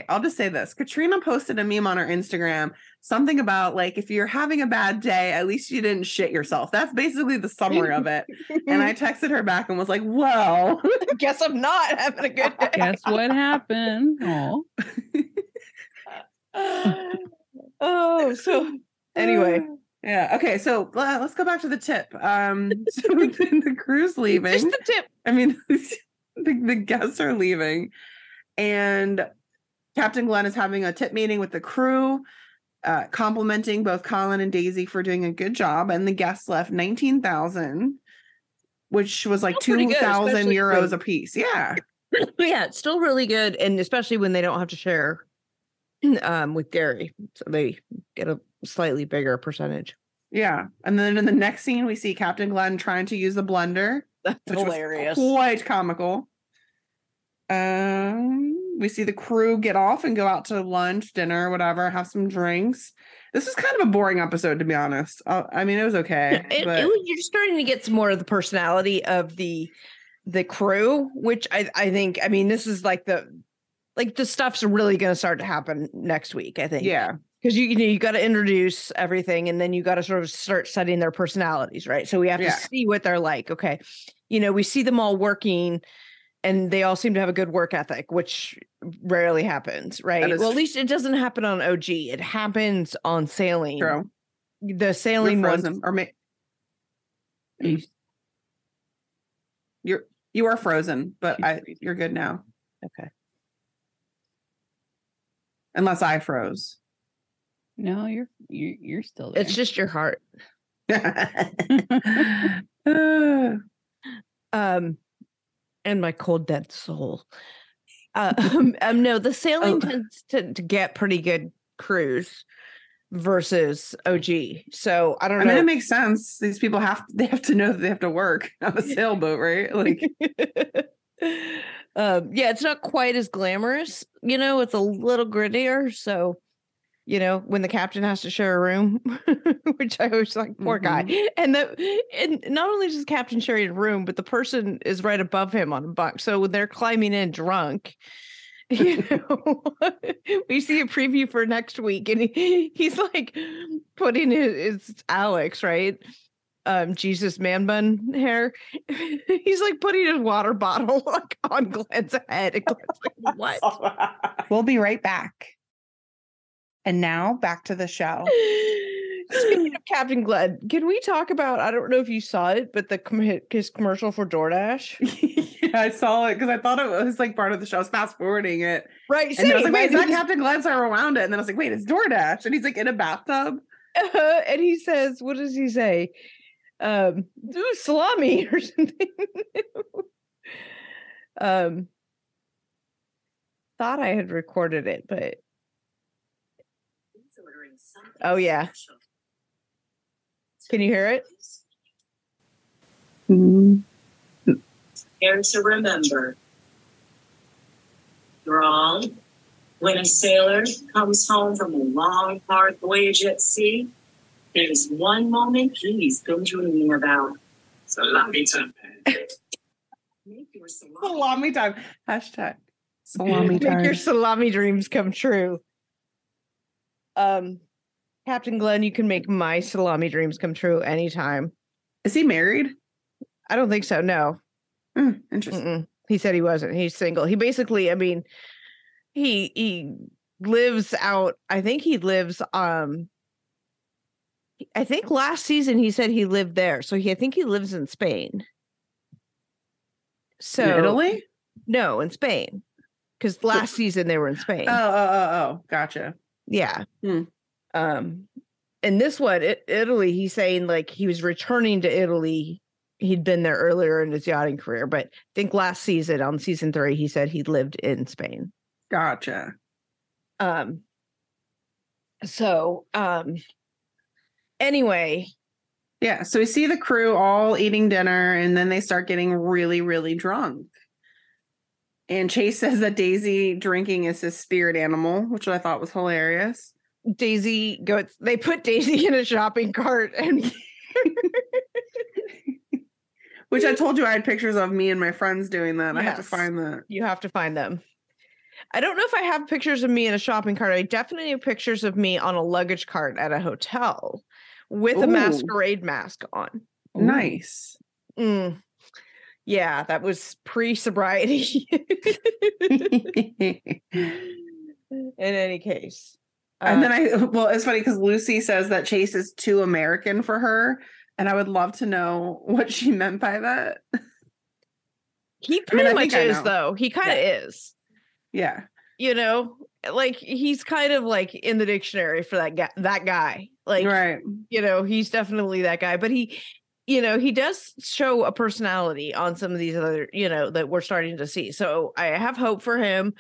I'll just say this. Katrina posted a meme on her Instagram, something about like, if you're having a bad day, at least you didn't shit yourself. That's basically the summary of it. And I texted her back and was like, well, guess I'm not having a good day. Guess what happened? Oh, so anyway. Yeah. Okay. So let's go back to the tip. So the crew's leaving. Just the tip. I mean, the guests are leaving. And Captain Glenn is having a tip meeting with the crew, complimenting both Colin and Daisy for doing a good job. And the guests left 19,000, which was like 2,000 euros a piece. Yeah. Yeah, it's still really good. And especially when they don't have to share with Gary. So they get a slightly bigger percentage. Yeah. And then in the next scene, we see Captain Glenn trying to use the blender. That's hilarious. Quite comical. We see the crew get off and go out to lunch, dinner, whatever, have some drinks. This was kind of a boring episode, to be honest. I mean, it was okay. You're starting to get some more of the personality of the crew, which I think, I mean, this is like the stuff's really going to start to happen next week, I think. Yeah. Because you got to introduce everything, and then you got to sort of start studying their personalities, right? So we have to see what they're like. Okay. We see them all working, and they all seem to have a good work ethic, which rarely happens, right? Well, at least it doesn't happen on OG. It happens on sailing. True. The sailing frozen, you are frozen, but you're good now. Okay. Unless I froze. No, you're still there. It's just your heart. And my cold dead soul. No, the sailing tends to get pretty good crews versus OG. So I don't know. I mean, it makes sense. These people have to know that they have to work on a sailboat, right? Like, yeah, it's not quite as glamorous. It's a little grittier. So, when the captain has to share a room, which I was like, poor guy. And not only does the captain share a room, but the person is right above him on a bunk. So when they're climbing in drunk, we see a preview for next week, and he's like putting his Alex, right? Jesus man bun hair. He's like putting his water bottle like on Glenn's head. And Glenn's like, what? We'll be right back. And now back to the show. Speaking of Captain Glenn, can we talk about, I don't know if you saw it, but his commercial for DoorDash? Yeah, I saw it because I thought it was like part of the show. I was fast forwarding it. Right. And I was like, wait, is that Captain Glenn? So I rewound it. And then I was like, wait, it's DoorDash. And he's like in a bathtub. And he says, what does he say? Do salami or something. thought I had recorded it, but oh yeah. Can you hear it? Mm. And to remember, wrong. When a sailor comes home from a long, hard voyage at sea, there's one moment he's been dreaming about. Salami time. Make your Salami time. Hashtag salami time. Make your salami dreams come true. Captain Glenn, you can make my salami dreams come true anytime. Is he married? I don't think so. No. Interesting. Mm-mm. He said he wasn't. He's single. He basically, I mean, he lives out. I think he lives. I think last season he said he lived there. So I think he lives in Spain. So in Italy? No, in Spain. Because last season they were in Spain. Oh, gotcha. Yeah. And this one, Italy, he's saying like he was returning to Italy. He'd been there earlier in his yachting career, but I think last season, on season 3, he said he lived in Spain. Gotcha. Anyway. Yeah, so we see the crew all eating dinner, and then they start getting really, really drunk. And Chase says that Daisy drinking is his spirit animal, which I thought was hilarious. Daisy goes, they put Daisy in a shopping cart and which I told you I had pictures of me and my friends doing that. Yes. I have to find that. You have to find them. I don't know if I have pictures of me in a shopping cart. I definitely have pictures of me on a luggage cart at a hotel with a masquerade mask on. Nice. Yeah, that was pre-sobriety. In any case. And then it's funny because Lucy says that Chase is too American for her. And I would love to know what she meant by that. He pretty much is, though. He kind of is. Yeah. You know, like he's kind of like in the dictionary for that guy. Like, right. You know, he's definitely that guy. But he does show a personality on some of these other, that we're starting to see. So I have hope for him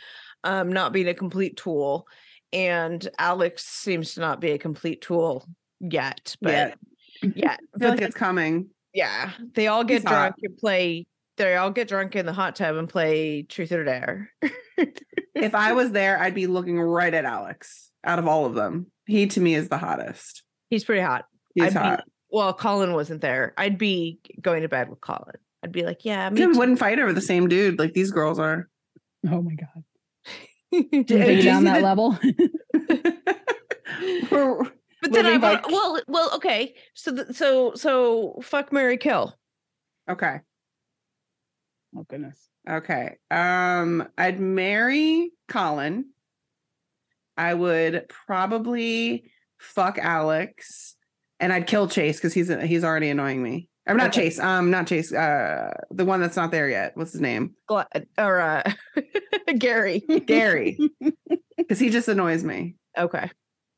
not being a complete tool. And Alex seems to not be a complete tool yet. But yeah. I feel like it's coming. Yeah. They all get drunk and play. They all get drunk in the hot tub and play Truth or Dare. If I was there, I'd be looking right at Alex out of all of them. He, to me, is the hottest. He's pretty hot. He's hot. Well, Colin wasn't there. I'd be going to bed with Colin. I'd be like, yeah. We wouldn't fight over the same dude like these girls are. Oh, my God. Did down that level? But then well, okay. So fuck, marry, kill. Okay. Oh goodness. Okay. I'd marry Colin. I would probably fuck Alex, and I'd kill Chase because he's already annoying me. I'm not Chase. Not Chase. The one that's not there yet. What's his name? Gary. Gary. Because he just annoys me. Okay.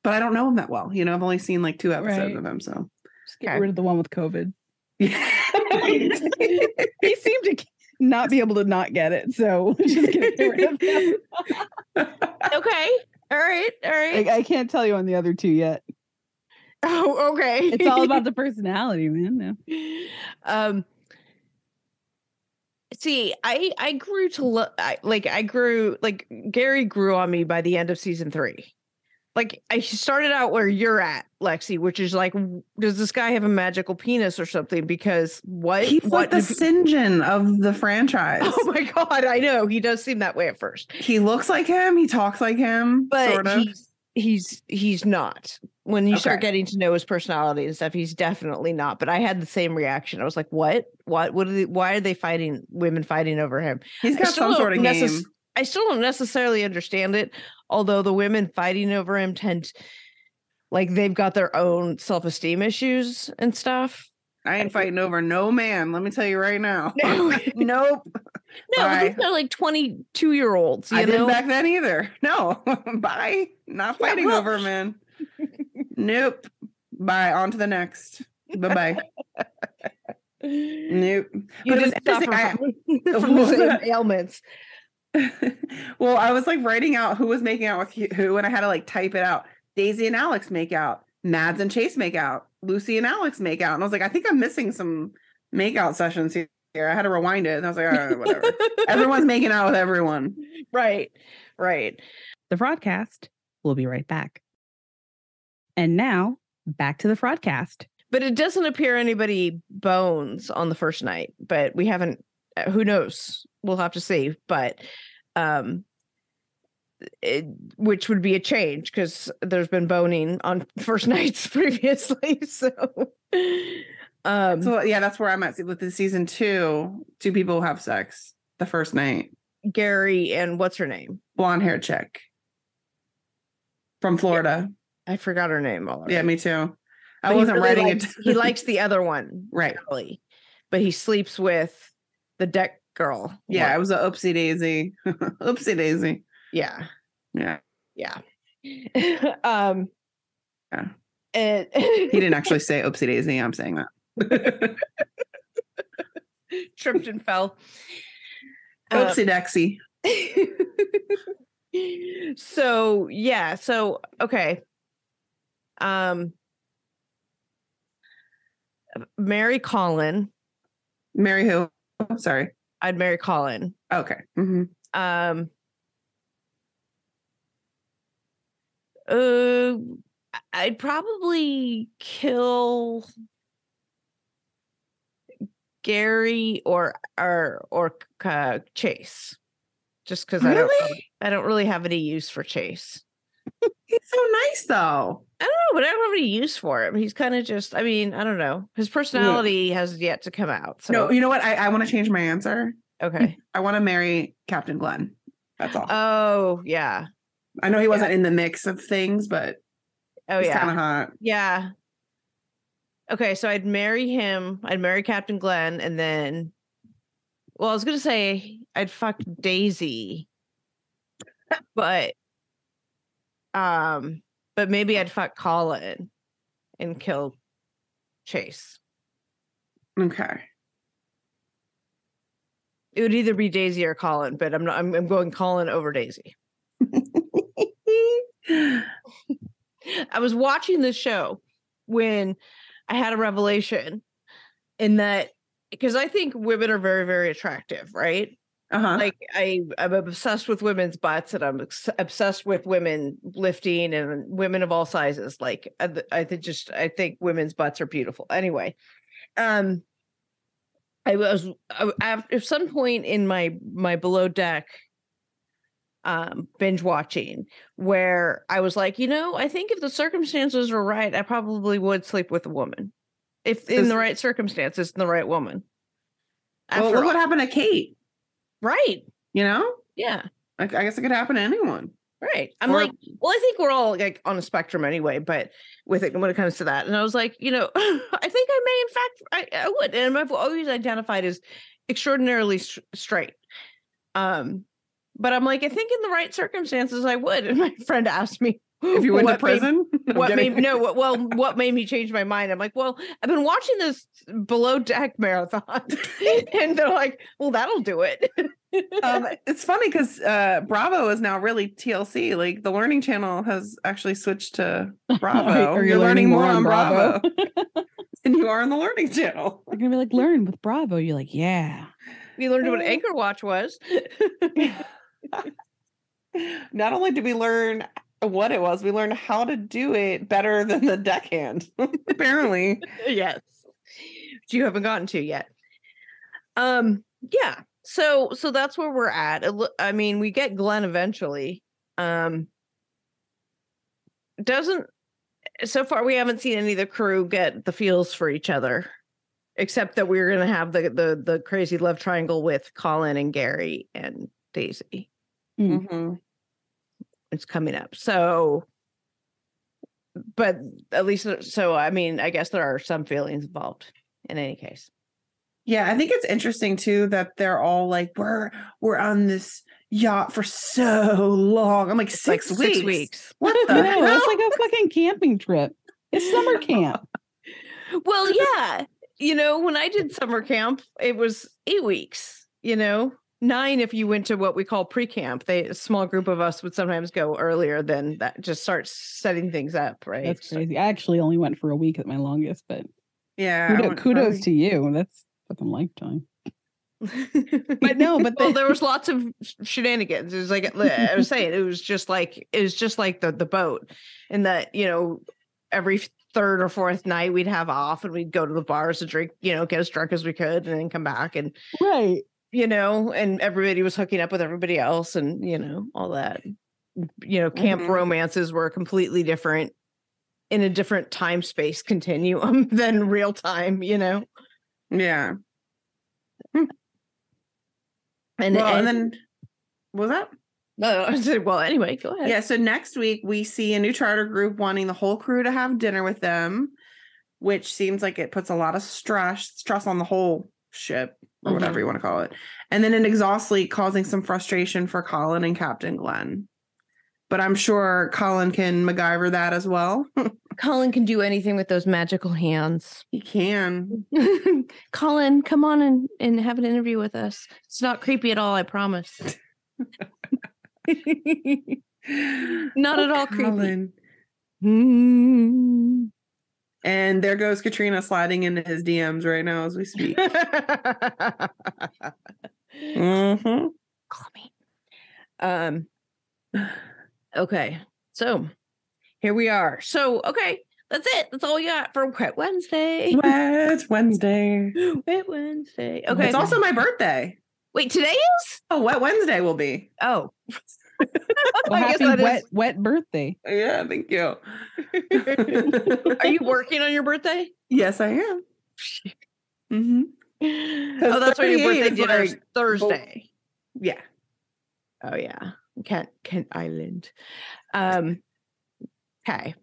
But I don't know him that well. I've only seen like 2 episodes of him. So just get rid of the one with COVID. He seemed to not be able to not get it. So just get rid of him. Okay. All right. I can't tell you on the other 2 yet. Oh, okay. It's all about the personality, man. No. See, I grew to Gary grew on me by the end of season 3. Like I started out where you're at, Lexi, which is like, does this guy have a magical penis or something? Because he's like the St. John of the franchise. Oh my God, I know. He does seem that way at first. He looks like him. He talks like him. But sort of. He's not. When you start getting to know his personality and stuff, he's definitely not. But I had the same reaction. I was like, what? Why are they fighting? Women fighting over him? He's got some sort of game. I still don't necessarily understand it. Although the women fighting over him they've got their own self-esteem issues and stuff. I ain't fighting over no man. Let me tell you right now. No. Nope. No, these are like 22-year-olds. I didn't back then either. No. Bye. Not fighting over, man. Nope. Bye. On to the next. Bye-bye. Nope. You didn't suffer from the same ailments. Well, I was like writing out who was making out with who, and I had to like type it out. Daisy and Alex make out. Mads and Chase make out. Lucy and Alex make out. And I was like, I think I'm missing some makeout sessions here. I had to rewind it. And I was like, all right, whatever. Everyone's making out with everyone. Right. Right. The Fraudcast will be right back. And now back to the Fraudcast. But it doesn't appear anybody bones on the first night, but we haven't, who knows? We'll have to see. But which would be a change because there's been boning on first nights previously. So yeah, that's where I'm at with the season 2. 2 people have sex the first night. Gary and what's her name? Blonde hair chick from Florida. I forgot her name already. Yeah, me too. I wasn't writing it. He likes the other one, right? Really, but he sleeps with the deck girl. Yeah, it was a oopsie daisy. Oopsie daisy. Yeah. Yeah. Yeah. Yeah. And he didn't actually say oopsie daisy. I'm saying that. Tripped and fell. Oopsie daisy. So yeah. So okay. Marry Colin. Marry who? Sorry. I'd marry Colin. Okay. Mm-hmm. I'd probably kill Gary or Chase, just because really? I don't really have any use for Chase. He's so nice, though. I don't know, but I don't have any use for him. He's kind of just, I mean, I don't know. His personality has yet to come out. So. No, you know what? I want to change my answer. Okay. I want to marry Captain Glenn. That's all. Oh, yeah. I know he wasn't in the mix of things, but he's kind of hot. Yeah. Okay, so I'd marry him. I'd marry Captain Glenn, and then, well, I was going to say I'd fuck Daisy, but maybe I'd fuck Colin and kill Chase. Okay. It would either be Daisy or Colin, but I'm going Colin over Daisy. I was watching this show when I had a revelation in that, because I think women are very, very attractive, right? Uh-huh. Like I'm obsessed with women's butts, and I'm obsessed with women lifting and women of all sizes. Like I think women's butts are beautiful. Anyway, I was at some point in my Below Deck binge watching where I was like, I think if the circumstances were right, I probably would sleep with a woman if in the right circumstances and the right woman. Well, look what happened to Kate. Right. Yeah. I guess it could happen to anyone. Right. I think we're all like on a spectrum anyway, but when it comes to that. And I was like, I think I may, in fact, I would. And I've always identified as extraordinarily straight. But I'm like, I think in the right circumstances, I would. And my friend asked me, if you went to prison, what made me change my mind? I'm like, well, I've been watching this Below Deck marathon, and they're like, well, that'll do it. It's funny because Bravo is now really TLC. Like the Learning Channel has actually switched to Bravo. You're learning more on Bravo than you are on the Learning Channel. You're gonna be like, learn with Bravo. You're like, yeah. We learned what Anchor Watch was. Not only did we learn what it was, we learned how to do it better than the deckhand. Apparently. Yes. Which you haven't gotten to yet. Yeah. So that's where we're at. I mean, we get Glenn eventually. So far we haven't seen any of the crew get the feels for each other, except that we're going to have the crazy love triangle with Colin and Gary and Daisy. Mm-hmm. It's coming up. So, but at least, so, I mean, I guess there are some feelings involved in any case. Yeah, I think it's interesting too that they're all like, we're on this yacht for so long. I'm like, 6 weeks. 6 weeks. What the hell? It's like a fucking camping trip. It's summer camp. Well, yeah. When I did summer camp, it was 8 weeks, 9 if you went to what we call pre-camp. A small group of us would sometimes go earlier than that, just start setting things up, right? That's crazy. I actually only went for a week at my longest, but Yeah. kudos to you. That's fucking lifetime. But there was lots of shenanigans. It was like I was saying, it was just like the boat, and that, you know, every third or fourth night we'd have off and we'd go to the bars to drink, you know, get as drunk as we could, and then come back, and right, you know, and everybody was hooking up with everybody else, and you know, all that. You know, camp romances were completely different, in a different time space continuum than real time, you know. Yeah. And then what was that? No, I said, well, anyway, go ahead. Yeah, so next week we see a new charter group wanting the whole crew to have dinner with them, which seems like it puts a lot of stress on the whole ship, or whatever you want to call it. And then an exhaust leak causing some frustration for Colin and Captain Glenn. But I'm sure Colin can MacGyver that as well. Colin can do anything with those magical hands. He can. Colin, come on and have an interview with us. It's not creepy at all, I promise. Not at all creepy. And there goes Katrina sliding into his DMs right now as we speak. Call me. Okay, so here we are. So, okay, that's it. That's all we got for Wet Wednesday. Wet Wednesday. Wet Wednesday. Okay. It's also my birthday. Wait, today is? Oh, Wet Wednesday will be. Oh. Well, happy wet birthday. Yeah, thank you. Are you working on your birthday? Yes, I am. Oh, that's why your birthday dinner is Thursday. Yeah. Oh, yeah. Kent Island. Okay.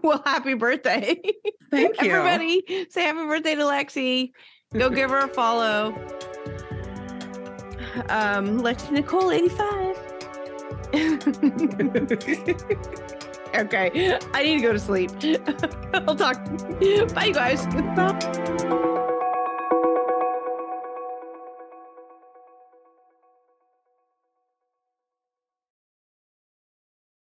Well, happy birthday. Thank you. Everybody say happy birthday to Lexi. Go give her a follow. Lexi Nicole 85. Okay. I need to go to sleep. I'll talk. Bye, you guys. Bye.